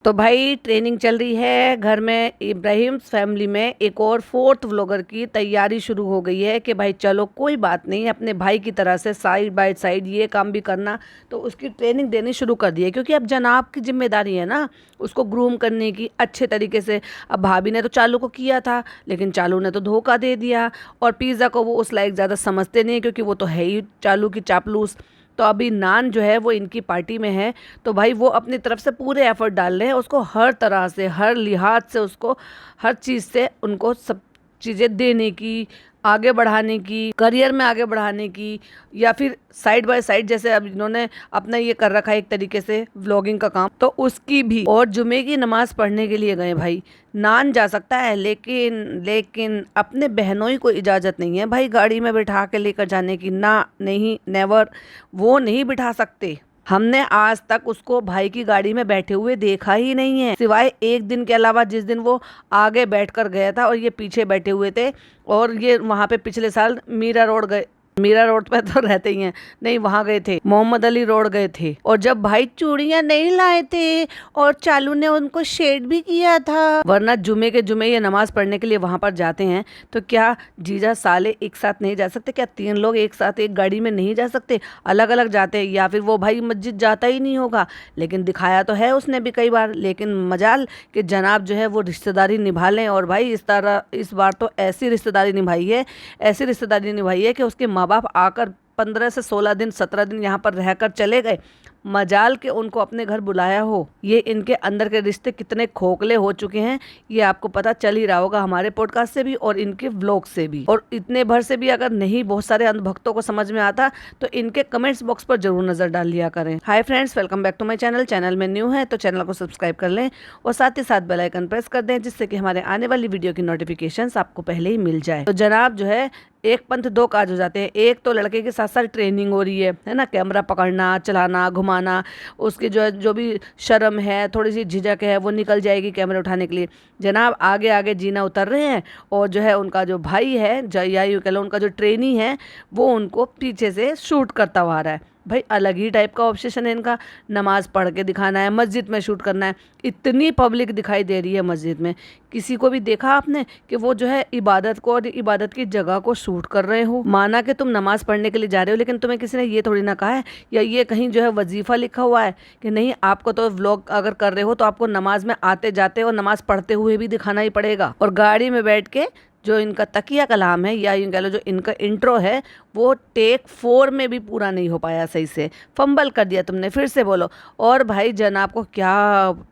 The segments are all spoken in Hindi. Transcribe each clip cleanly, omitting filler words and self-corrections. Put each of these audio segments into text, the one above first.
तो भाई ट्रेनिंग चल रही है घर में। इब्राहिम फैमिली में एक और फोर्थ व्लॉगर की तैयारी शुरू हो गई है कि भाई चलो कोई बात नहीं, अपने भाई की तरह से साइड बाय साइड ये काम भी करना। तो उसकी ट्रेनिंग देनी शुरू कर दी है क्योंकि अब जनाब की जिम्मेदारी है ना उसको ग्रूम करने की अच्छे तरीके से। अब भाभी ने तो चालू को किया था लेकिन चालू ने तो धोखा दे दिया, और पिज़्ज़ा को वो उस लायक ज़्यादा समझते नहीं है क्योंकि वो तो है ही चालू की चापलूस। तो अभी नान जो है वो इनकी पार्टी में है, तो भाई वो अपनी तरफ से पूरे एफर्ट डाल रहे हैं उसको हर तरह से, हर लिहाज से, उसको हर चीज़ से उनको सब चीज़ें देने की, आगे बढ़ाने की, करियर में आगे बढ़ाने की, या फिर साइड बाय साइड जैसे अब इन्होंने अपना ये कर रखा है एक तरीके से व्लॉगिंग का काम, तो उसकी भी। और जुमे की नमाज पढ़ने के लिए गए भाई। नान जा सकता है लेकिन लेकिन अपने बहनों को इजाज़त नहीं है भाई गाड़ी में बिठा के लेकर जाने की। ना, नहीं, नेवर, वो नहीं बिठा सकते। हमने आज तक उसको भाई की गाड़ी में बैठे हुए देखा ही नहीं है, सिवाय एक दिन के अलावा जिस दिन वो आगे बैठकर गया था और ये पीछे बैठे हुए थे। और ये वहाँ पे पिछले साल मीरा रोड गए, मीरा रोड पे तो रहते ही हैं, नहीं वहाँ गए थे, मोहम्मद अली रोड गए थे। और जब भाई चूड़ियाँ नहीं लाए थे और चालू ने उनको शेड भी किया था, वरना जुमे के जुमे ये नमाज पढ़ने के लिए वहाँ पर जाते हैं। तो क्या जीजा साले एक साथ नहीं जा सकते? क्या 3 लोग एक साथ एक गाड़ी में नहीं जा सकते? अलग अलग जाते हैं, या फिर वो भाई मस्जिद जाता ही नहीं होगा। लेकिन दिखाया तो है उसने भी कई बार। लेकिन मजाल कि जनाब जो है वो रिश्तेदारी निभा लें, और भाई इस बार तो ऐसी रिश्तेदारी निभाई है, ऐसी रिश्तेदारी निभाई है कि उसके माँ बाप आकर 15 से 16 दिन 17 दिन यहाँ पर रहकर चले गए। मजाल के उनको अपने घर बुलाया हो। ये इनके अंदर के रिश्ते कितने खोखले हो चुके हैं ये आपको पता चल ही रहा होगा हमारे पॉडकास्ट से भी और इनके व्लॉग से भी। और इतने भर से भी अगर नहीं बहुत सारे अंधभक्तों को समझ में आता तो इनके कमेंट्स बॉक्स पर जरूर नजर डाल लिया करें। Hi friends, welcome back to my channel. Channel में न्यू है तो चैनल को सब्सक्राइब कर लें और साथ ही साथ बेल आइकन प्रेस कर दें जिससे कि हमारे आने वाली वीडियो की नोटिफिकेशंस आपको पहले ही मिल जाए। तो जनाब जो है एक पंथ दो काज हो जाते हैं। एक तो लड़के के साथ साथ ट्रेनिंग हो रही है ना, कैमरा पकड़ना, चलाना, घुमाना, उसकी जो है जो भी शर्म है, थोड़ी सी झिझक है, वो निकल जाएगी कैमरे उठाने के लिए। जनाब आगे आगे जीना उतर रहे हैं, और जो है उनका जो भाई है या यूँ कह लो उनका जो ट्रेनी है वो उनको पीछे से शूट करता हुआ आ रहा है। भाई अलग ही टाइप का ऑब्सेशन है इनका, नमाज पढ़ के दिखाना है, मस्जिद में शूट करना है। इतनी पब्लिक दिखाई दे रही है मस्जिद में, किसी को भी देखा आपने कि वो जो है इबादत को और इबादत की जगह को शूट कर रहे हो? माना कि तुम नमाज पढ़ने के लिए जा रहे हो, लेकिन तुम्हें किसी ने ये थोड़ी ना कहा है या ये कहीं जो है वजीफा लिखा हुआ है कि नहीं आपको तो व्लॉग अगर कर रहे हो तो आपको नमाज में आते जाते और नमाज पढ़ते हुए भी दिखाना ही पड़ेगा। और गाड़ी में बैठ के जो इनका तकिया कलाम है या यूँ कह लो जो इनका इंट्रो है वो टेक 4 में भी पूरा नहीं हो पाया सही से, फंबल कर दिया तुमने। फिर से बोलो। और भाई जनाब को क्या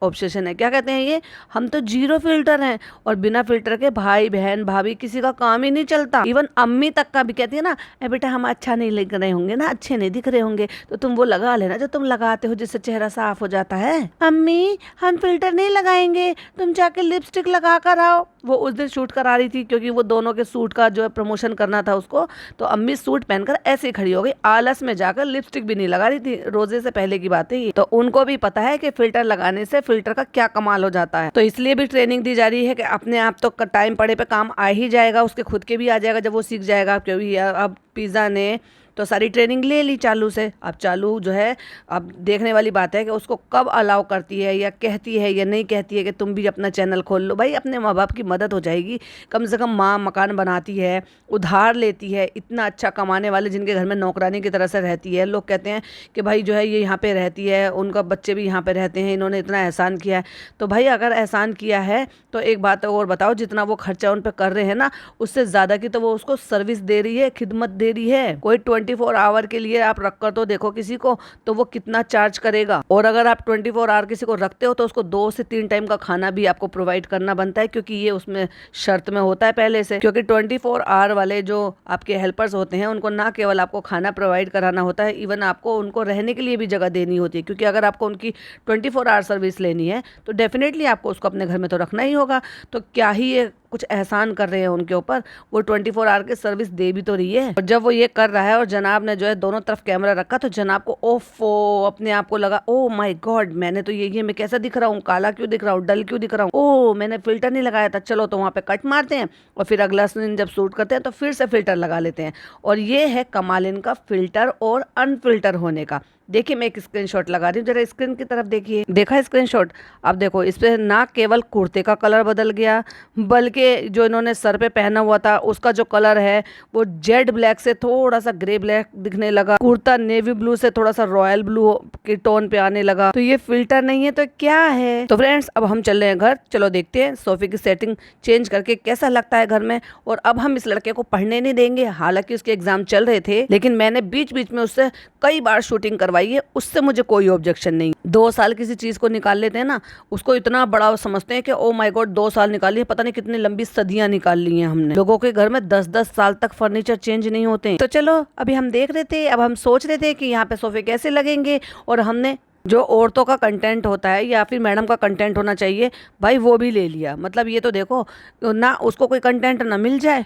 ऑब्सेशन है, क्या कहते हैं ये, हम तो 0 फिल्टर हैं और बिना फिल्टर के भाई बहन भाभी किसी का काम ही नहीं चलता। इवन अम्मी तक का भी कहती है ना, ए बेटा हम अच्छा नहीं लग रहे होंगे ना, अच्छे नहीं दिख रहे होंगे तो तुम वो लगा लेना जो तुम लगाते हो जिससे चेहरा साफ हो जाता है। अम्मी हम फिल्टर नहीं लगाएंगे, तुम जाके लिपस्टिक लगा कर आओ। वो उस दिन शूट करा रही थी क्योंकि वो दोनों के सूट का जो है प्रमोशन करना था उसको, तो अम्मी सूट पहनकर ऐसे ही खड़ी हो गई, आलस में जाकर लिपस्टिक भी नहीं लगा रही थी। रोजे से पहले की बात है ये। तो उनको भी पता है कि फिल्टर लगाने से फिल्टर का क्या कमाल हो जाता है। तो इसलिए भी ट्रेनिंग दी जा रही है कि अपने आप तो टाइम पड़े पे काम आ ही जाएगा, उसके खुद के भी आ जाएगा जब वो सीख जाएगा। क्योंकि अब पिज़्ज़ा ने तो सारी ट्रेनिंग ले ली चालू से। अब चालू जो है अब देखने वाली बात है कि उसको कब अलाउ करती है या कहती है या नहीं कहती है कि तुम भी अपना चैनल खोल लो। भाई अपने माँ बाप की मदद हो जाएगी, कम से कम माँ मकान बनाती है, उधार लेती है, इतना अच्छा कमाने वाले जिनके घर में नौकरानी की तरह से रहती है। लोग कहते हैं कि भाई जो है ये यहाँ पे रहती है, उनका बच्चे भी यहाँ पे रहते हैं, इन्होंने इतना एहसान किया है। तो भाई अगर एहसान किया है तो एक बात और बताओ, जितना वो खर्चा उन पर कर रहे हैं ना उससे ज़्यादा की तो वो उसको सर्विस दे रही है, खिदमत दे रही है। कोई 24 आवर के लिए आप रख कर तो देखो किसी को, तो वो कितना चार्ज करेगा। और अगर आप 24 आवर किसी को रखते हो तो उसको 2 से 3 टाइम का खाना भी आपको प्रोवाइड करना बनता है, क्योंकि ये उसमें शर्त में होता है पहले से। क्योंकि 24 आवर वाले जो आपके हेल्पर्स होते हैं उनको ना केवल आपको खाना प्रोवाइड कराना होता है, इवन आपको उनको रहने के लिए भी जगह देनी होती है। क्योंकि अगर आपको उनकी 24 आवर सर्विस लेनी है तो डेफिनेटली आपको उसको अपने घर में तो रखना ही होगा। तो क्या ही ये कुछ एहसान कर रहे हैं उनके ऊपर, वो 24 आवर की सर्विस दे भी तो रही है। और जब वो ये कर रहा है और जनाब ने जो है दोनों तरफ कैमरा रखा तो जनाब को ओफो अपने आप को लगा, ओ माय गॉड मैंने तो ये मैं कैसा दिख रहा हूँ, काला क्यों दिख रहा हूँ, डल क्यों दिख रहा हूँ, ओ मैंने फिल्टर नहीं लगाया था। चलो तो वहाँ पे कट मारते हैं और फिर अगला दिन जब शूट करते हैं तो फिर से फिल्टर लगा लेते हैं। और ये है कमाल इनका फिल्टर और अनफिल्टर होने का। देखिए मैं एक स्क्रीनशॉट लगा रही हूँ, जरा स्क्रीन की तरफ देखिए। देखा स्क्रीनशॉट? अब देखो इस पे ना केवल कुर्ते का कलर बदल गया, बल्कि जो इन्होंने सर पे पहना हुआ था उसका जो कलर है वो जेड ब्लैक से थोड़ा सा ग्रे ब्लैक दिखने लगा, कुर्ता नेवी ब्लू से थोड़ा सा रॉयल ब्लू के टोन पे आने लगा। तो ये फिल्टर नहीं है तो क्या है? तो फ्रेंड्स अब हम चल रहे हैं घर, चलो देखते हैं सोफे की सेटिंग चेंज करके कैसा लगता है घर में। और अब हम इस लड़के को पढ़ने नहीं देंगे, हालांकि उसके एग्जाम चल रहे थे, लेकिन मैंने बीच बीच में उससे कई बार शूटिंग करवाई है, उससे मुझे कोई ऑब्जेक्शन नहीं। 2 साल किसी चीज को निकाल लेते हैं ना, उसको इतना बड़ा समझते हैं कि ओ माय गॉड 2 साल निकाली है, पता नहीं कितनी लंबी सदियां निकाल ली हैं हमने। लोगों के घर में 10-10 साल तक फर्नीचर चेंज नहीं होते। तो चलो अभी हम देख रहे थे, अब हम सोच रहे थे कि यहाँ पे सोफे कैसे लगेंगे, और हमने जो औरतों का कंटेंट होता है या फिर मैडम का कंटेंट होना चाहिए भाई वो भी ले लिया। मतलब ये तो देखो ना, उसको कोई कंटेंट ना मिल जाए।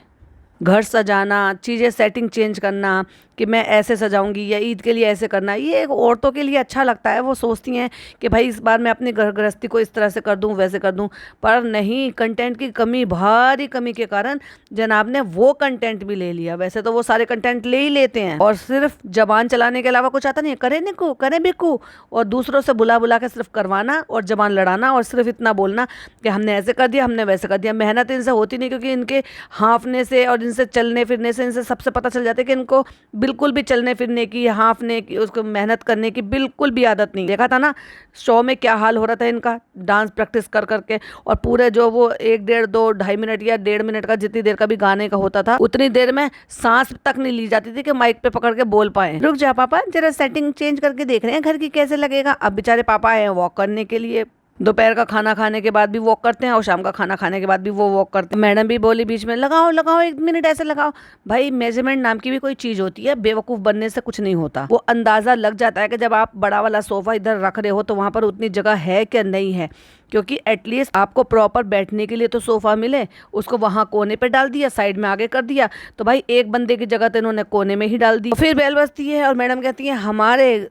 घर सजाना, चीज़ें सेटिंग चेंज करना कि मैं ऐसे सजाऊंगी या ईद के लिए ऐसे करना, ये एक औरतों के लिए अच्छा लगता है। वो सोचती हैं कि भाई इस बार मैं अपनी घर गृहस्थी को इस तरह से कर दूं, वैसे कर दूं। पर नहीं, कंटेंट की कमी, भारी कमी के कारण जनाब ने वो कंटेंट भी ले लिया। वैसे तो वो सारे कंटेंट ले ही लेते हैं और सिर्फ जबान चलाने के अलावा कुछ आता नहीं है। करें निकू, करें बिकू, और दूसरों से बुला बुला के सिर्फ करवाना और जबान लड़ाना और सिर्फ इतना बोलना कि हमने ऐसे कर दिया, हमने वैसे कर दिया। मेहनत इनसे होती नहीं, क्योंकि इनके हाँफने से और इनसे चलने फिरने से इनसे सबसे पता चल जाता है कि इनको बिल्कुल भी चलने फिरने की, हाँफने की, उसको मेहनत करने की बिल्कुल भी आदत नहीं। देखा था ना शो में क्या हाल हो रहा था इनका, डांस प्रैक्टिस कर करके, और पूरे जो वो 1 डेढ़ 2 ढाई मिनट या 1.5 मिनट का जितनी देर का भी गाने का होता था, उतनी देर में सांस तक नहीं ली जाती थी कि माइक पे पकड़ के बोल पाए। रुक जा पापा, जरा सेटिंग चेंज करके देख रहे हैं घर की कैसे लगेगा। अब बेचारे पापा आए हैं वॉक करने के लिए, दोपहर का खाना खाने के बाद भी वॉक करते हैं और शाम का खाना खाने के बाद भी वो वॉक करते हैं। मैडम भी बोली बीच में, लगाओ लगाओ 1 मिनट ऐसे लगाओ। भाई मेजरमेंट नाम की भी कोई चीज होती है, बेवकूफ बनने से कुछ नहीं होता। वो अंदाजा लग जाता है कि जब आप बड़ा वाला सोफा इधर रख रहे हो तो वहां पर उतनी जगह है क्या नहीं है, क्योंकि एटलीस्ट आपको प्रॉपर बैठने के लिए तो सोफा मिले। उसको वहां कोने पे डाल दिया, साइड में आगे कर दिया, तो भाई एक बंदे की जगह तो इन्होंने कोने में ही डाल दी। फिर बेल बजती है और मैडम कहती है हमारे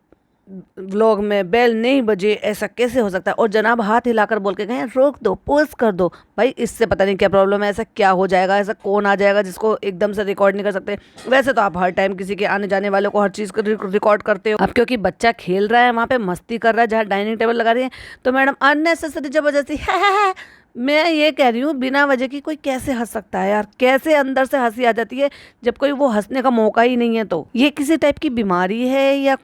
व्लॉग में बेल नहीं बजे, ऐसा कैसे हो सकता है। और जनाब हाथ हिलाकर बोल के गए रोक दो, पोज कर दो। भाई इससे पता नहीं क्या प्रॉब्लम है, ऐसा क्या हो जाएगा, ऐसा कौन आ जाएगा जिसको एकदम से रिकॉर्ड नहीं कर सकते। वैसे तो आप हर टाइम किसी के आने जाने वालों को हर चीज़ को रिकॉर्ड करते हो। अब क्योंकि बच्चा खेल रहा है वहाँ पे, मस्ती कर रहा है, जहाँ डाइनिंग टेबल लगा रही है, तो मैडम अननेसेसरी जबरदस्ती है। मैं ये कह रही हूँ बिना वजह की कोई कैसे हंस सकता है यार, कैसे अंदर से हंसी आ जाती है जब कोई वो हंसने का मौका ही नहीं है। तो ये किसी टाइप की बीमारी है या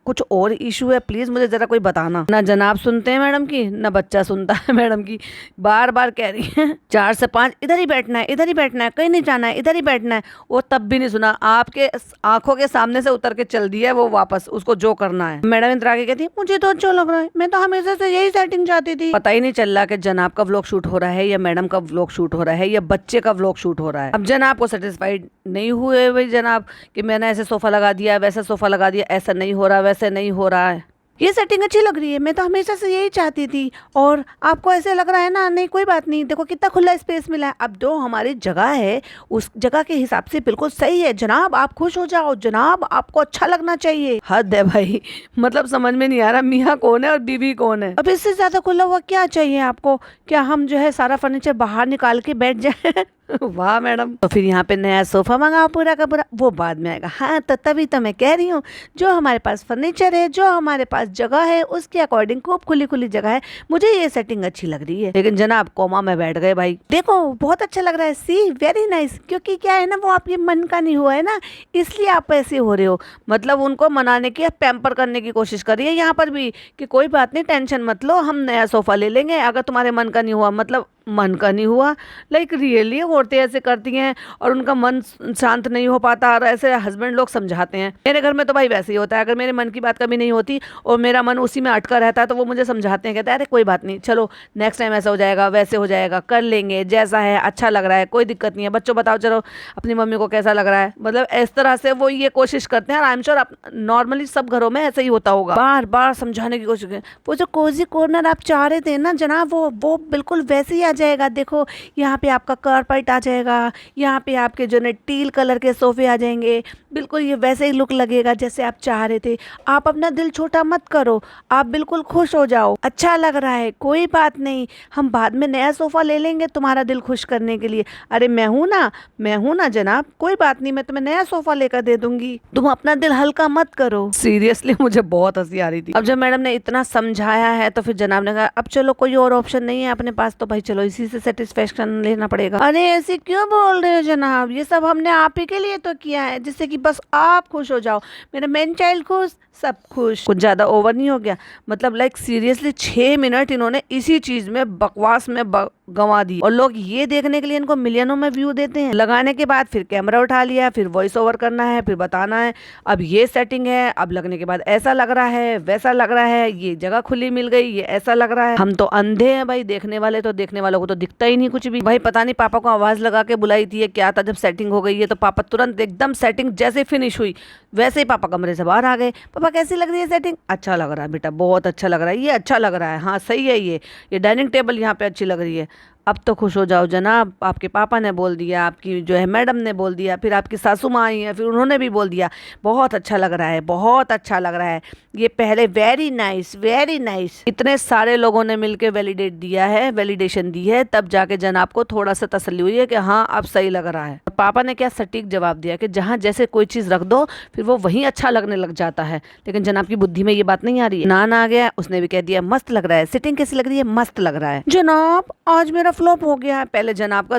कुछ और इशू है, प्लीज मुझे जरा कोई बताना। ना जनाब सुनते हैं मैडम की, ना बच्चा सुनता है मैडम की। बार बार कह रही है 4 से 5 इधर ही बैठना है, इधर ही बैठना है, कहीं नहीं जाना है, इधर ही बैठना है। वो तब भी नहीं सुना, आपके आंखों के सामने से उतर के चल दिया है वो वापस, उसको जो करना है। मैडम इंतरा के कहती मुझे तो अच्छा लग रहा है, मैं तो हमेशा से यही सेटिंग चाहती थी। पता ही नहीं चल रहा कि जनाब का व्लॉग शूट हो रहा है या मैडम का व्लॉग शूट हो रहा है या बच्चे का व्लॉग शूट हो रहा है। अब जनाब को सेटिस्फाइड नहीं हुए भाई जनाब कि मैंने ऐसे सोफा लगा दिया, वैसा सोफा लगा दिया, ऐसा नहीं हो रहा, वैसे नहीं हो रहा है। ये सेटिंग अच्छी लग रही है, मैं तो हमेशा से यही चाहती थी, और आपको ऐसे लग रहा है ना, नहीं कोई बात नहीं, देखो कितना खुला स्पेस मिला है। अब जो हमारी जगह है उस जगह के हिसाब से बिल्कुल सही है जनाब, आप खुश हो जाओ जनाब, आपको अच्छा लगना चाहिए। हद है भाई, मतलब समझ में नहीं आ रहा मियाँ कौन है और बीवी कौन है। अब इससे ज्यादा खुला हुआ क्या चाहिए आपको? क्या हम जो है सारा फर्नीचर बाहर निकाल के बैठ जाए? वाह मैडम, तो फिर यहाँ पे नया सोफा मंगाओ पूरा का पूरा, वो बाद में आएगा। हाँ तो तभी तो मैं कह रही हूँ, जो हमारे पास फर्नीचर है, जो हमारे पास जगह है, उसके अकॉर्डिंग खूब खुली खुली जगह है, मुझे ये सेटिंग अच्छी लग रही है। लेकिन जनाब कोमा में बैठ गए भाई, देखो बहुत अच्छा लग रहा है, सी वेरी नाइस। क्योंकि क्या है ना, वो आपके मन का नहीं हुआ है ना, इसलिए आप ऐसे हो रहे हो। मतलब उनको मनाने की, पैम्पर करने की कोशिश करिए यहाँ पर भी कि कोई बात नहीं, टेंशन मत लो, हम नया सोफा ले लेंगे। अगर तुम्हारे मन का नहीं हुआ, मतलब मन का नहीं हुआ, लाइक रियली औरतें ऐसे करती हैं और उनका मन शांत नहीं हो पाता, और ऐसे हस्बैंड लोग समझाते हैं। मेरे घर में तो भाई वैसे ही होता है, अगर मेरे मन की बात कभी नहीं होती और मेरा मन उसी में अटका रहता है तो वो मुझे समझाते हैं, कहते हैं अरे कोई बात नहीं, चलो नेक्स्ट टाइम ऐसा हो जाएगा, वैसे हो जाएगा, कर लेंगे, जैसा है अच्छा लग रहा है, कोई दिक्कत नहीं है, बच्चों बताओ चलो अपनी मम्मी को कैसा लग रहा है। मतलब इस तरह से वो ये कोशिश करते हैं, और आई एम श्योर नॉर्मली सब घरों में ऐसा ही होता होगा, बार बार समझाने की कोशिश। वो जो कोजी कॉर्नर आप चाह रहे थे ना जनाब, वो बिल्कुल वैसे ही आ जाएगा। देखो यहाँ पे आपका कारपेट आ जाएगा, यहाँ पे आपके जो है टील कलर के सोफे आ जाएंगे, बिल्कुल ये वैसे ही लुक लगेगा जैसे आप चाह रहे थे। आप अपना दिल छोटा मत करो, आप बिल्कुल खुश हो जाओ। अच्छा लग रहा है, कोई बात नहीं, हम बाद में नया सोफा ले लेंगे तुम्हारा दिल खुश करने के लिए। अरे मैं हूं ना जनाब, कोई बात नहीं, मैं तुम्हें नया सोफा लेकर दे दूंगी, तुम अपना दिल हल्का मत करो। सीरियसली मुझे बहुत हंसी आ रही थी। अब जब मैडम ने इतना समझाया है तो फिर जनाब ने कहा अब चलो कोई और ऑप्शन नहीं है अपने पास, तो भाई चलो इसी से सेटिस्फेक्शन लेना पड़ेगा। अरे ऐसे क्यों बोल रहे हो जनाब, ये सब हमने आप ही के लिए तो किया है, जिससे कि बस आप खुश हो जाओ, मेरा मैन चाइल्ड खुश, सब खुश। कुछ ज्यादा ओवर नहीं हो गया? मतलब लाइक सीरियसली 6 मिनट इन्होंने इसी चीज में बकवास में गंवा दी, और लोग ये देखने के लिए इनको मिलियनों में व्यू देते हैं। लगाने के बाद फिर कैमरा उठा लिया, फिर वॉइस ओवर करना है, फिर बताना है अब ये सेटिंग है, अब लगने के बाद ऐसा लग रहा है, वैसा लग रहा है, ये जगह खुली मिल गई, ये ऐसा लग रहा है। हम तो अंधे हैं भाई, देखने वाले तो देखने वालों को तो दिखता ही नहीं कुछ भी। भाई पता नहीं पापा को आवाज लगा के बुलाई थी क्या था, जब सेटिंग हो गई है तो पापा तुरंत एकदम सेटिंग जैसे फिनिश हुई वैसे ही पापा कमरे से बाहर आ गए। पापा कैसी लग रही है सेटिंग? अच्छा लग रहा है बेटा, बहुत अच्छा लग रहा है, ये अच्छा लग रहा है, हाँ सही है, ये डाइनिंग टेबल यहाँ पे अच्छी लग रही है। अब तो खुश हो जाओ जनाब, आपके पापा ने बोल दिया, आपकी जो है मैडम ने बोल दिया, फिर आपकी सासू माँ आई हैं, फिर उन्होंने भी बोल दिया बहुत अच्छा लग रहा है, बहुत अच्छा लग रहा है, ये पहले वेरी नाइस वेरी नाइस। इतने सारे लोगों ने मिलकर वैलिडेशन दी है, तब जाके जनाब को थोड़ा सा तसल्ली हुई है कि हाँ अब सही लग रहा है। पापा ने क्या सटीक जवाब दिया कि जहाँ जैसे कोई चीज रख दो फिर वो वहीं अच्छा लगने लग जाता है, लेकिन जनाब की बुद्धि में ये बात नहीं आ रही है। नान आ गया, उसने भी कह दिया मस्त लग रहा है, सिटिंग कैसी लग रही है? मस्त लग रहा है। जनाब आज मेरा फ्लॉप हो गया है। पहले जनाब का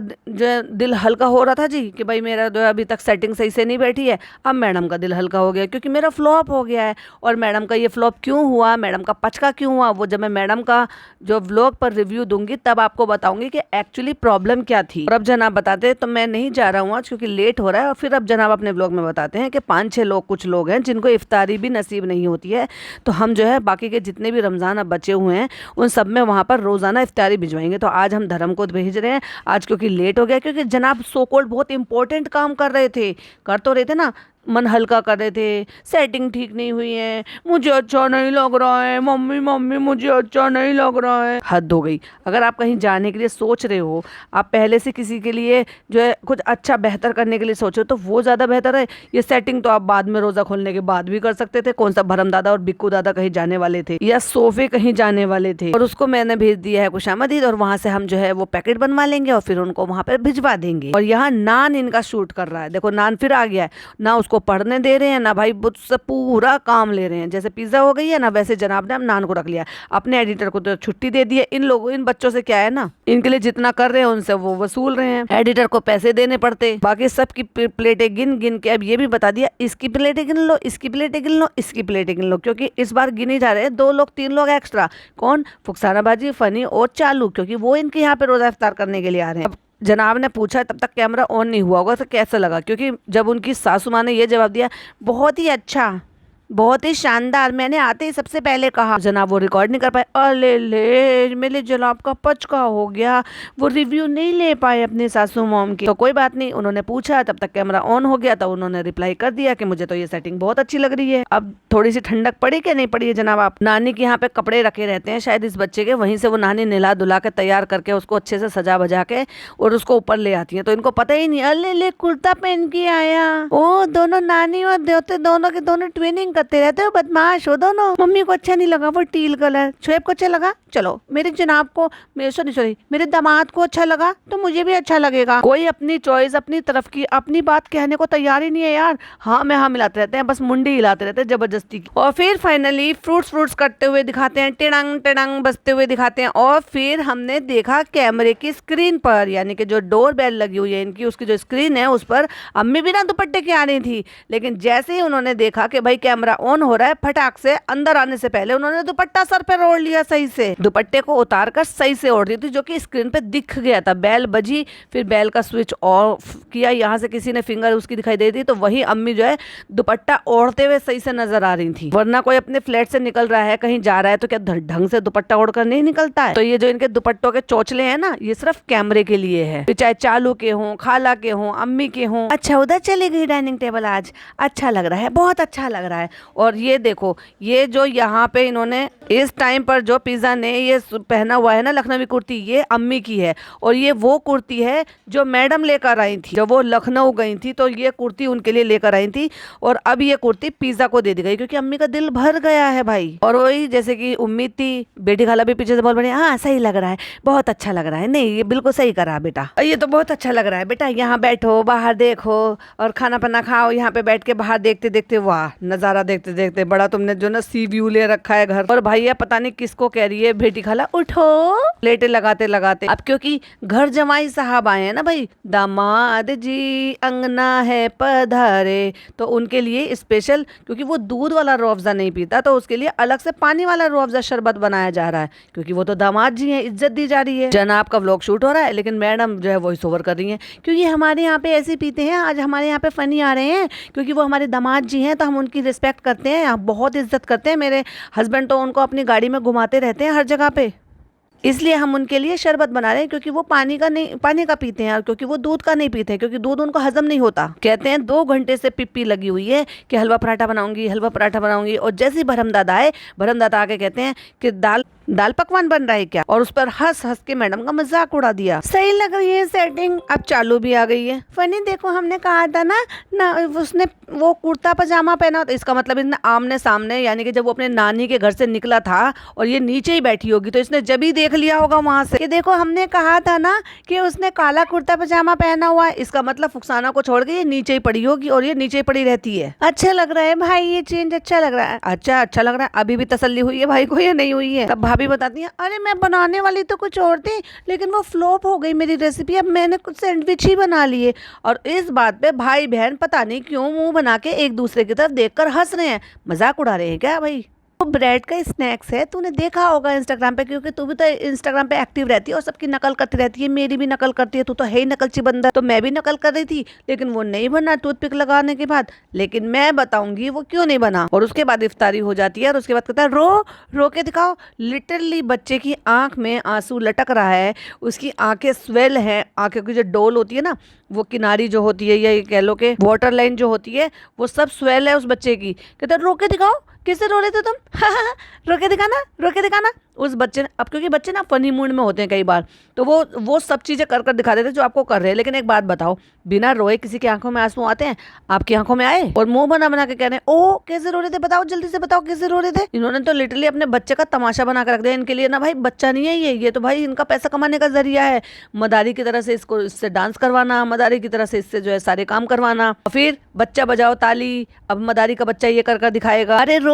दिल हल्का हो रहा था जी कि भाई मेरा जो अभी तक सेटिंग सही से नहीं बैठी है, अब मैडम का दिल हल्का हो गया क्योंकि मेरा फ्लॉप हो गया है। और मैडम का ये फ्लॉप क्यों हुआ, मैडम का पचका क्यों हुआ, वो जब मैं मैडम का जो व्लॉग पर रिव्यू दूंगी तब आपको बताऊंगी कि एक्चुअली प्रॉब्लम क्या थी। और अब जनाब बताते हैं, तो मैं नहीं जा रहा हूँ आज क्योंकि लेट हो रहा है। और फिर अब जनाब अपने व्लॉग में बताते हैं कि 5-6 लोग कुछ लोग हैं जिनको इफ्तारी भी नसीब नहीं होती है, तो हम जो है बाकी के जितने भी रमज़ान अब बचे हुए हैं उन सब में वहाँ पर रोज़ाना इफ्तारी भिजवाएंगे। तो आज हम धर्म को भेज रहे हैं आज क्योंकि लेट हो गया, क्योंकि जनाब सो कॉल्ड बहुत इंपॉर्टेंट काम कर रहे थे, कर तो रहे थे ना, मन हल्का कर रहे थे, सेटिंग ठीक नहीं हुई है, मुझे अच्छा नहीं लग रहा है, मम्मी मम्मी मुझे अच्छा नहीं लग रहा है। हद हो गई। अगर आप कहीं जाने के लिए सोच रहे हो, आप पहले से किसी के लिए जो है कुछ अच्छा बेहतर करने के लिए सोच रहे हो, तो वो ज़्यादा बेहतर है। ये सेटिंग तो आप बाद में रोज़ा खोलने के बाद भी कर सकते थे। कौन सा भरम दादा और बिक्कू दादा कहीं जाने वाले थे या सोफे कहीं जाने वाले थे, और उसको मैंने भेज दिया है खुशामदीद, और वहां से हम जो है वो पैकेट बनवा लेंगे और फिर उनको वहां पर भिजवा देंगे। और यहाँ नान इनका शूट कर रहा है, देखो नान फिर आ गया है ना, उसको पढ़ने दे रहे हैं ना भाई, मुझसे पूरा काम ले रहे हैं। जैसे पिज्जा हो गई है ना, वैसे जनाब ने हम नान को रख लिया। अपने एडिटर को तो छुट्टी दे दी है। इन बच्चों से क्या है ना, इनके लिए जितना कर रहे हैं उनसे वो वसूल रहे हैं, एडिटर को पैसे देने पड़ते। बाकी सबकी प्लेटें गिन गिन के अब ये भी बता दिया इसकी प्लेटें गिन लो, इसकी प्लेटें गिन लो, इसकी प्लेटें गिन लो, क्योंकि इस बार गिने जा रहे हैं 2 लोग 3 लोग एक्स्ट्रा। कौन? फुकसाना बाजी, फनी और चालू, क्योंकि वो इनके यहाँ पे रोजा इफ्तार करने के लिए आ रहे हैं। जनाब ने पूछा तब तक कैमरा ऑन नहीं हुआ होगा, तो कैसा लगा? क्योंकि जब उनकी सासू माँ ने ये जवाब दिया बहुत ही अच्छा, बहुत ही शानदार, मैंने आते ही सबसे पहले कहा, जनाब वो रिकॉर्ड नहीं कर पाए। अले ले, मेरे जनाब का पचका हो गया, वो रिव्यू नहीं ले पाए अपने सासू मॉम की। तो कोई बात नहीं, उन्होंने पूछा तब तक कैमरा ऑन हो गया, तो उन्होंने रिप्लाई कर दिया कि मुझे तो ये सेटिंग बहुत अच्छी लग रही है। अब थोड़ी सी ठंडक पड़ी कि नहीं पड़ी है जनाब? आप नानी के यहाँ पे कपड़े रखे रहते हैं शायद इस बच्चे के, वहीं से वो नानी नहला धुला के तैयार करके उसको अच्छे से सजा बजा के और उसको ऊपर ले आती है, तो इनको पता ही नहीं। अले ले, कुर्ता पहन के आया, ओ दोनों नानी और देवते दोनों के दोनों ट्विनिंग करते रहते हो, बदमाश हो दोनों। मम्मी को अच्छा नहीं लगा वो टील कलर, शोएब को अच्छा लगा, चलो मेरे जनाब को, सॉरी मेरे दामाद को अच्छा लगा तो मुझे भी अच्छा लगेगा। कोई अपनी चॉइस अपनी तरफ की अपनी बात कहने को तैयार ही नहीं है यार। हाँ में हाँ मिलाते रहते हैं, बस मुंडी हिलाते रहते हैं जबरदस्ती की। और फिर फाइनली फ्रूट्स करते हुए दिखाते हैं, टिड़ंग टिड़ंग बजते हुए दिखाते हैं। और फिर हमने देखा कैमरे की स्क्रीन पर, यानी कि जो डोर बेल लगी हुई है इनकी, उसकी जो स्क्रीन है उस पर अम्मी बिना दुपट्टे के आ रही थी। लेकिन जैसे ही उन्होंने देखा कि भाई कैमरा ऑन हो रहा है, फटाक से अंदर आने से पहले उन्होंने दुपट्टा सर पे ओढ़ लिया सही से, दुपट्टे को उतार कर सही से ओढ़ दी थी, जो कि स्क्रीन पे दिख गया था। बेल बजी, फिर बेल का स्विच ऑफ किया, यहाँ से किसी ने फिंगर उसकी दिखाई दे दी, तो वही अम्मी जो है दुपट्टा ओढ़ते हुए सही से नजर आ रही थी। वरना कोई अपने फ्लैट से निकल रहा है, कहीं जा रहा है, तो क्या ढंग से दुपट्टा ओढ़कर नहीं निकलता है? तो ये जो इनके दुपट्टों के चोचले हैं ना, ये सिर्फ कैमरे के लिए है, चाहे चालू के हों, खाला के हों, अम्मी के हों। अच्छा उधर चली गई डाइनिंग टेबल, आज अच्छा लग रहा है, बहुत अच्छा लग रहा है। और ये देखो, ये जो यहाँ पे इन्होंने इस टाइम पर जो पिज़्ज़ा ने ये पहना हुआ है ना लखनवी कुर्ती, ये अम्मी की है। और ये वो कुर्ती है जो मैडम लेकर आई थी जब वो लखनऊ गई थी, तो ये कुर्ती उनके लिए लेकर आई थी। और अब ये कुर्ती पिज़्ज़ा को दे दी गई क्योंकि अम्मी का दिल भर गया है भाई। और वही जैसे कि उम्मीद थी, बेटी खाला भी पीछे से बोल बड़ी, हाँ सही लग रहा है, बहुत अच्छा लग रहा है, नहीं ये बिल्कुल सही करा बेटा, ये तो बहुत अच्छा लग रहा है बेटा, यहाँ बैठो बाहर देखो और खाना पना खाओ, यहाँ पे बैठ के बाहर देखते देखते, वाह नजारा देखते देखते बड़ा तुमने जो ना सी व्यू ले रखा है घर। और भैया पता नहीं किसको कह रही है बेटी खाला उठो, लेटे लगाते लगाते। अब क्योंकि घर जमाई साहब आए हैं ना भाई, दामाद जी अंगना है पधारे, तो उनके लिए स्पेशल, क्योंकि वो दूध वाला रूह अफ़ज़ा नहीं पीता, तो उसके लिए अलग से पानी वाला रूह अफ़ज़ा शरबत बनाया जा रहा है, क्योंकि वो तो दामाद जी हैं, इज्जत दी जा रही है। जनाब का व्लॉग शूट हो रहा है लेकिन मैडम जो है वॉइस ओवर कर रही हैं, क्योंकि हमारे यहाँ पे ऐसे पीते हैं, आज हमारे यहाँ पे फनी आ रहे हैं, क्योंकि वो हमारे दामाद जी हैं तो हम उनकी रिस्पेक्ट करते हैं, बहुत इज्जत करते हैं। मेरे हस्बैंड तो उनको अपनी गाड़ी में घुमाते रहते हैं हर जगह पे, इसलिए हम उनके लिए शरबत बना रहे हैं, क्योंकि वो पानी का पीते हैं और क्योंकि वो दूध का नहीं पीते हैं, क्योंकि दूध उनको हजम नहीं होता। कहते हैं 2 घंटे से पिप्पी लगी हुई है कि हलवा पराठा बनाऊंगी, हलवा पराठा बनाऊंगी। और जैसे ही भरमदादा आए, भरमदादा आके कहते हैं कि दाल पकवान बन रहा है क्या, और उस पर हंस हंस के मैडम का मजाक उड़ा दिया। सही लग रही है सेटिंग, अब चालू भी आ गई है। फनी देखो, हमने कहा था ना उसने वो कुर्ता पजामा पहना, तो इसका मतलब इसने आमने सामने, यानी कि जब वो अपने नानी के घर से निकला था और ये नीचे ही बैठी होगी, तो इसने जब ही देख लिया होगा वहां से कि देखो हमने कहा था ना कि उसने काला कुर्ता पजामा पहना हुआ है, इसका मतलब फुकसाना को छोड़ के ये नीचे ही पड़ी होगी और ये नीचे ही पड़ी रहती है। अच्छा लग रहा है भाई, ये चेंज अच्छा लग रहा है, अच्छा लग रहा है। अभी भी तसल्ली हुई है भाई को या नहीं हुई है? तब भाभी बताती है, अरे मैं बनाने वाली तो कुछ और थी लेकिन वो फ्लॉप हो गई मेरी रेसिपी, अब मैंने कुछ सैंडविच ही बना लिए। और इस बात पे भाई बहन पता नहीं क्यों मुंह बना के एक दूसरे की तरफ देखकर हंस रहे हैं, मजाक उड़ा रहे हैं क्या भाई? वो ब्रेड का स्नैक्स है, तूने देखा होगा इंस्टाग्राम पे, क्योंकि तू भी तो इंस्टाग्राम पे एक्टिव रहती है और सबकी नकल करती रहती है, मेरी भी नकल करती है, तू तो है ही नकलची बंदर। तो मैं भी नकल कर रही थी लेकिन वो नहीं बना टूथपिक लगाने के बाद, लेकिन मैं बताऊंगी वो क्यों नहीं बना। और उसके बाद इफ्तारी हो जाती है और उसके बाद कहता है रो के दिखाओ। लिटरली बच्चे की आंख में आंसू लटक रहा है, उसकी आंखें स्वेल है, आंखों की जो डोल होती है ना, वो किनारी जो होती है, या ये कह लो कि वाटर लाइन जो होती है, वो सब स्वेल है उस बच्चे की। कहते रो के दिखाओ, किससे रो रहे थे तुम? रो के दिखाना उस बच्चे ने। अब क्योंकि बच्चे ना फनी मूड में होते हैं कई बार, तो वो सब चीज़ें कर दिखा देते जो आपको कर रहे हैं। लेकिन एक बात बताओ, बिना रोए किसी की आंखों में आंसू आते हैं? आपकी आंखों में आए? और मुंह बना के कह रहे हैं ओ कैसे रो रहे थे, बताओ जल्दी से बताओ कैसे रो रहे थे। इन्होंने तो लिटरली अपने बच्चे का तमाशा बना कर रख दिया। इनके लिए ना भाई बच्चा नहीं है ये तो भाई इनका पैसा कमाने का जरिया है। मदारी की तरह से इससे डांस करवाना, मदारी की तरह से इससे जो है सारे काम करवाना, और फिर बच्चा बजाओ ताली, अब मदारी का बच्चा ये कर दिखाएगा, अरे रो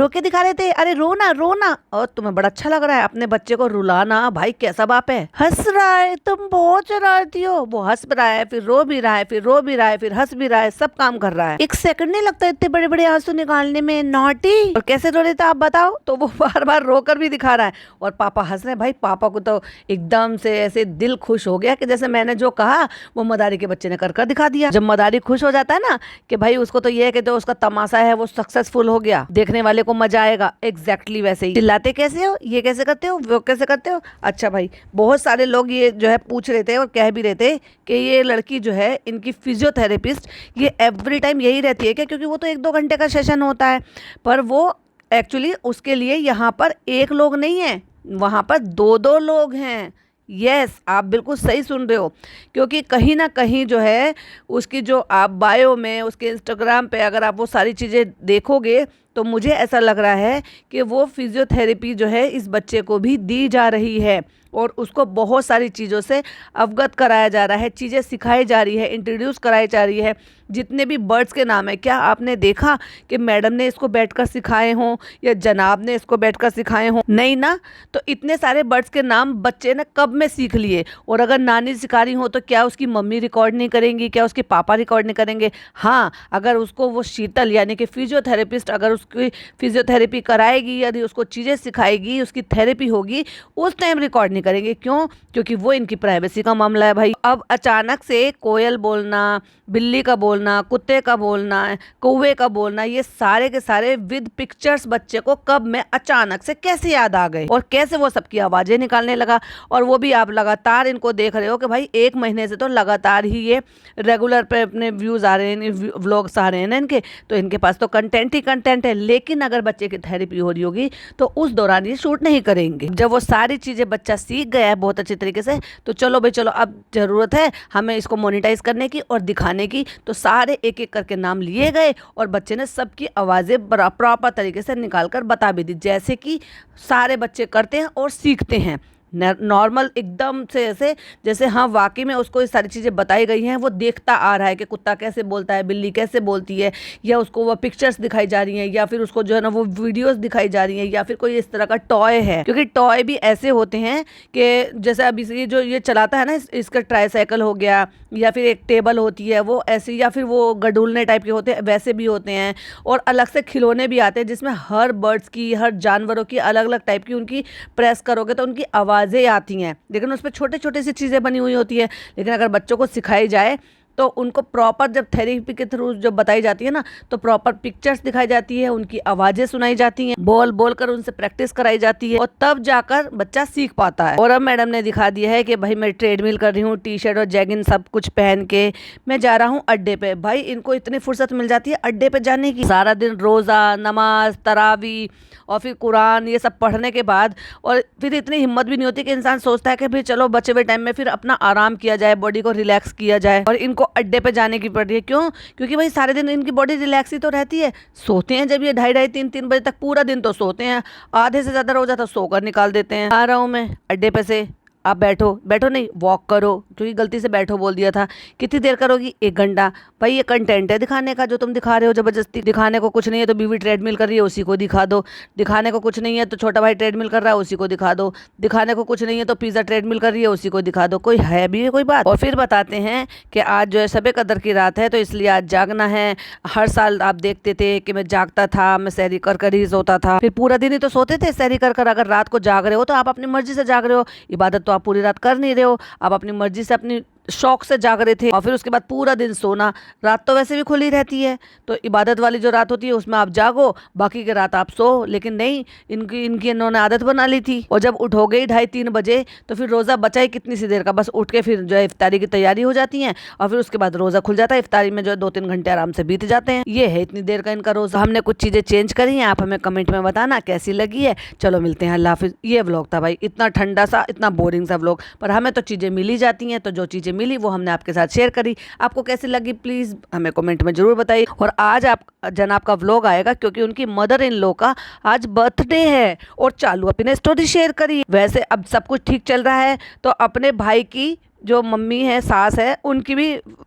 के दिखा रहे थे, अरे रोना। और तुम्हें बड़ा अच्छा लग रहा है अपने बच्चे को रुलाना, भाई कैसा बाप है, हंस रहा है, तुम बहुत शरारती हो। वो हंस रहा है, फिर रो भी रहा है, फिर रो भी रहा है, फिर हंस भी रहा है, सब काम कर रहा है। 1 सेकंड नहीं लगता इतने बड़े बड़े आंसू निकालने में, नॉटी। और कैसे रो रहे थे आप बताओ? तो वो बार रोकर भी दिखा रहा है और पापा हंस रहे हैं। भाई पापा को तो एकदम से ऐसे दिल खुश हो गया कि जैसे मैंने जो कहा वो मदारी के बच्चे ने कर दिखा दिया। जब मदारी खुश हो जाता है ना कि भाई उसको तो ये है कि तो उसका तमाशा है वो सक्सेसफुल हो गया, देखने वाले को मजा आएगा, एग्जैक्टली वैसे ही। चिल्लाते कैसे हो, ये कैसे करते हो, वो कैसे करते हो? अच्छा भाई, बहुत सारे लोग ये जो है पूछ रहे थे और कह भी रहे थे कि ये लड़की जो है इनकी फिजियोथेरेपिस्ट ये एवरी टाइम यही रहती है क्या? क्योंकि वो तो 1-2 घंटे का सेशन होता है, पर वो एक्चुअली उसके लिए यहाँ पर 1 लोग नहीं है, वहाँ पर 2-2 लोग हैं। यस, आप बिल्कुल सही सुन रहे हो, क्योंकि कहीं ना कहीं जो है उसकी जो आप बायो में, उसके इंस्टाग्राम पे अगर आप वो सारी चीज़ें देखोगे तो मुझे ऐसा लग रहा है कि वो फिजियोथेरेपी जो है इस बच्चे को भी दी जा रही है और उसको बहुत सारी चीज़ों से अवगत कराया जा रहा है, चीज़ें सिखाई जा रही है, इंट्रोड्यूस कराई जा रही है। जितने भी बर्ड्स के नाम है, क्या आपने देखा कि मैडम ने इसको बैठकर सिखाए हों या जनाब ने इसको बैठकर सिखाए हों? नहीं ना। तो इतने सारे बर्ड्स के नाम बच्चे ने कब में सीख लिए, और अगर नानी सिखा रही हो तो क्या उसकी मम्मी रिकॉर्ड नहीं करेंगी, क्या उसके पापा रिकॉर्ड नहीं करेंगे? हाँ, अगर उसको वो शीतल यानी कि फिजियोथेरेपिस्ट अगर उसकी फिजियोथेरेपी कराएगी, यदि उसको चीज़ें सिखाएगी, उसकी थेरेपी होगी, उस टाइम रिकॉर्ड नहीं करेंगे। क्यों? क्योंकि वो इनकी प्राइवेसी का मामला है भाई। अब अचानक से कोयल बोलना, बिल्ली का बोलना, कुत्ते का बोलना, कौवे का बोलना, ये सारे के सारे विद पिक्चर्स बच्चे को कब में अचानक से कैसे याद आ गए और कैसे वो सबकी आवाज़ें निकालने लगा। और वो भी आप लगातार इनको देख रहे हो कि भाई 1 महीने से तो लगातार ही ये रेगुलर पे अपने व्यूज़ आ रहे हैं, व्लॉग्स आ रहे हैं ना इनके, तो इनके पास तो कंटेंट ही कंटेंट है। लेकिन अगर बच्चे की थेरेपी हो रही होगी तो उस दौरान ये शूट नहीं करेंगे। जब वो सारी चीज़ें बच्चा सीख गया है बहुत अच्छी तरीके से, तो चलो भाई चलो, अब ज़रूरत है हमें इसको मोनेटाइज करने की और दिखाने की। तो सारे एक एक करके नाम लिए गए और बच्चे ने सबकी आवाज़ें प्रॉपर तरीके से निकाल कर बता भी दी, जैसे कि सारे बच्चे करते हैं और सीखते हैं नॉर्मल एकदम से, ऐसे जैसे हाँ वाकई में उसको ये सारी चीज़ें बताई गई हैं। वो देखता आ रहा है कि कुत्ता कैसे बोलता है, बिल्ली कैसे बोलती है, या उसको वो पिक्चर्स दिखाई जा रही हैं, या फिर उसको जो है ना वो वीडियोस दिखाई जा रही हैं, या फिर कोई इस तरह का टॉय है। क्योंकि टॉय भी ऐसे होते हैं कि जैसे अभी ये जो ये चलाता है ना, इसका ट्राईसाइकिल हो गया, या फिर एक टेबल होती है वो ऐसी, या फिर वो गडूलने टाइप के होते हैं, वैसे भी होते हैं। और अलग से खिलौने भी आते हैं जिसमें हर बर्ड्स की, हर जानवरों की अलग अलग टाइप की, उनकी प्रेस करोगे तो उनकी आवाज़ें आती हैं, लेकिन उस पर छोटे छोटे सी चीज़ें बनी हुई होती है। लेकिन अगर बच्चों को सिखाई जाए तो उनको प्रॉपर, जब थेरेपी के थ्रू जब बताई जाती है ना, तो प्रॉपर पिक्चर्स दिखाई जाती है, उनकी आवाज़ें सुनाई जाती हैं, बोल बोल कर उनसे प्रैक्टिस कराई जाती है, और तब जाकर बच्चा सीख पाता है। और अब मैडम ने दिखा दिया है कि भाई मैं ट्रेडमिल कर रही हूँ, टी शर्ट और जैगिन सब कुछ पहन के मैं जा रहा हूँ अड्डे पे। भाई इनको इतनी फुर्सत मिल जाती है अड्डे पे जाने की, सारा दिन रोज़ा, नमाज, तरावी और फिर कुरान ये सब पढ़ने के बाद, और फिर इतनी हिम्मत भी नहीं होती कि इंसान सोचता है कि भाई चलो बचे हुए टाइम में फिर अपना आराम किया जाए, बॉडी को रिलैक्स किया जाए, और इनको अड्डे पे जाने की पड़ रही है। क्यों? क्योंकि भाई सारे दिन इनकी बॉडी रिलैक्स ही तो रहती है। सोते हैं जब ये 2:30-3 बजे तक, पूरा दिन तो सोते हैं, आधे से ज़्यादा रोज़ा तो सोकर निकाल देते हैं। आ रहा हूँ मैं अड्डे पे से, आप बैठो, बैठो नहीं वॉक करो, क्योंकि गलती से बैठो बोल दिया था। कितनी देर करोगी? 1 घंटा। भाई ये कंटेंट है दिखाने का जो तुम दिखा रहे हो जबरदस्ती। दिखाने को कुछ नहीं है तो बीवी ट्रेडमिल कर रही है, उसी को दिखा दो। दिखाने को कुछ नहीं है तो छोटा भाई ट्रेडमिल कर रहा है, उसी को दिखा दो। दिखाने को कुछ नहीं है तो पिज़्ज़ा ट्रेडमिल कर रही है, उसी को दिखा दो। कोई है भी कोई बात? और फिर बताते हैं कि आज जो है शबे कदर की रात है, तो इसलिए आज जागना है। हर साल आप देखते थे कि मैं जागता था, मैं सहरी कर कर ही सोता था, फिर पूरा दिन ही तो सोते थे सहरी कर कर। अगर रात को जाग रहे हो तो आप अपनी मर्जी से जाग रहे हो, इबादत तो आप पूरी रात कर नहीं रहे हो, आप अपनी मर्जी से अपनी शौक से जाग रहे थे। और फिर उसके बाद पूरा दिन सोना। रात तो वैसे भी खुली रहती है, तो इबादत वाली जो रात होती है उसमें आप जागो, बाकी की रात आप सो। लेकिन नहीं, इनकी इन्होंने आदत बना ली थी। और जब उठ हो गई 2:30-3 बजे, तो फिर रोज़ा बचा ही कितनी सी देर का, बस उठ के फिर जो है इफ्तारी की तैयारी हो जाती है, और फिर उसके बाद रोज़ा खुल जाता है। इफ्तारी में जो है 2-3 घंटे आराम से बीत जाते हैं। ये है इतनी देर का इनका रोज़ा। हमने कुछ चीज़ें चेंज करी हैं, आप हमें कमेंट में बताना कैसी लगी है। चलो मिलते हैं, अल्लाह हाफिज़। ये व्लॉग था भाई, इतना ठंडा सा, इतना बोरिंग सा व्लॉग, पर हमें तो चीज़ें मिली जाती हैं, तो जो चीज़ें मिली वो हमने आपके साथ शेयर करी। आपको कैसी लगी प्लीज़ हमें कमेंट में ज़रूर बताइए। और आज आप जनाब का व्लॉग आएगा क्योंकि उनकी मदर इन लॉ का आज बर्थडे है, और चालू अपने स्टोरी शेयर करी। वैसे अब सब कुछ ठीक चल रहा है, तो अपने भाई की जो मम्मी है, सास है, उनकी भी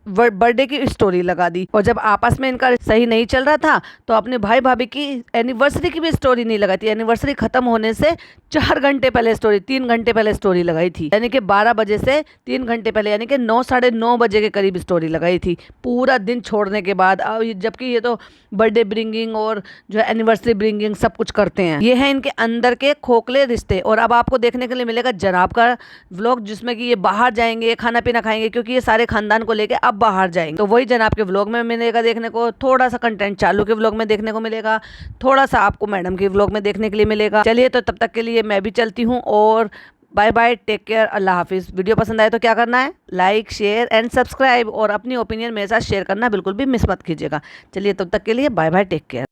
बर्थडे की स्टोरी लगा दी। और जब आपस में इनका सही नहीं चल रहा था तो अपने भाई भाभी की एनिवर्सरी की भी स्टोरी नहीं लगाई थी। एनिवर्सरी खत्म होने से 4 घंटे पहले स्टोरी, 3 घंटे पहले स्टोरी लगाई थी, यानी कि 12 बजे से 3 घंटे पहले, यानी कि 9 साढ़े 9 बजे के करीब स्टोरी लगाई थी, पूरा दिन छोड़ने के बाद। जबकि ये तो बर्थडे ब्रिंगिंग और जो है एनिवर्सरी ब्रिंगिंग सब कुछ करते हैं। ये है इनके अंदर के खोखले रिश्ते। और अब आपको देखने के लिए मिलेगा जनाब का व्लॉग, जिसमें कि ये बाहर जाएंगे, खाना पीना खाएंगे, क्योंकि ये सारे खानदान को लेके अब बाहर जाएंगे। तो वही जनाब के व्लॉग में मिलेगा देखने को। थोड़ा सा कंटेंट चालू के व्लॉग में देखने को मिलेगा, थोड़ा सा आपको मैडम के व्लॉग में देखने के लिए मिलेगा। चलिए, तो तब तक के लिए मैं भी चलती हूँ, और बाय बाय, टेक केयर, अल्लाह हाफिज़। वीडियो पसंद आए तो क्या करना है? लाइक, शेयर एंड सब्सक्राइब, और अपनी ओपिनियन मेरे साथ शेयर करना बिल्कुल भी मिस मत कीजिएगा। चलिए, तब तक के लिए बाय बाय, टेक केयर।